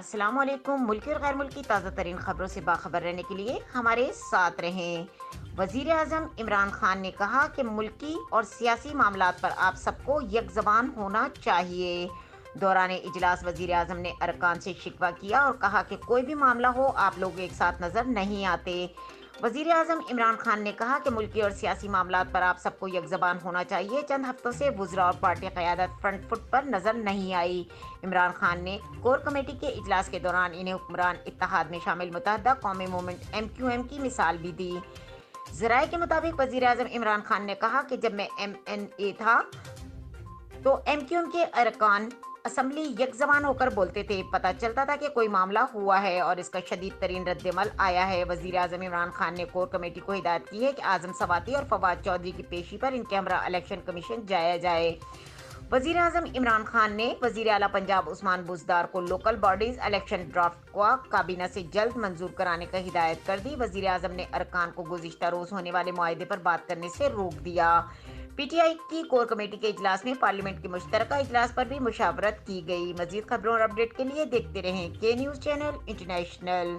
السلام علیکم۔ ملکی اور غیر ملکی تازہ ترین خبروں سے باخبر رہنے کے لیے ہمارے ساتھ رہیں۔ وزیر اعظم عمران خان نے کہا کہ ملکی اور سیاسی معاملات پر آپ سب کو یک زبان ہونا چاہیے۔ دوران اجلاس وزیر اعظم نے ارکان سے شکوہ کیا اور کہا کہ کوئی بھی معاملہ ہو آپ لوگ ایک ساتھ نظر نہیں آتے۔ وزیر اعظم عمران خان نے کہا کہ ملکی اور سیاسی معاملات پر آپ سب کو یک زبان ہونا چاہیے۔ چند ہفتوں سے وزراء اور پارٹی قیادت فرنٹ فٹ پر نظر نہیں آئی۔ عمران خان نے کور کمیٹی کے اجلاس کے دوران انہیں حکمران اتحاد میں شامل متحدہ قومی موومنٹ MQM کی مثال بھی دی۔ ذرائع کے مطابق وزیر اعظم عمران خان نے کہا کہ جب میں MNA تھا تو MQM کے ارکان اسمبلی یک زبان ہو کر بولتے تھے، پتہ چلتا تھا کہ کوئی معاملہ ہوا ہے اور اس کا شدید ترین رد عمل آیا ہے۔ وزیر اعظم عمران خان نے کور کمیٹی کو ہدایت کی ہے کہ اعظم سواتی اور فواد چودھری کی پیشی پر ان کے ہمراہ الیکشن کمیشن جایا جائے۔ وزیر اعظم عمران خان نے وزیر اعلیٰ پنجاب عثمان بزدار کو لوکل باڈیز الیکشن ڈرافٹ کو کابینہ سے جلد منظور کرانے کا ہدایت کر دی۔ وزیر اعظم نے ارکان کو گزشتہ روز ہونے والے معاہدے پر بات کرنے سے روک دیا۔ PTI کی کور کمیٹی کے اجلاس میں پارلیمنٹ کے مشترکہ اجلاس پر بھی مشاورت کی گئی۔ مزید خبروں اور اپڈیٹ کے لیے دیکھتے رہیں کے نیوز چینل انٹرنیشنل۔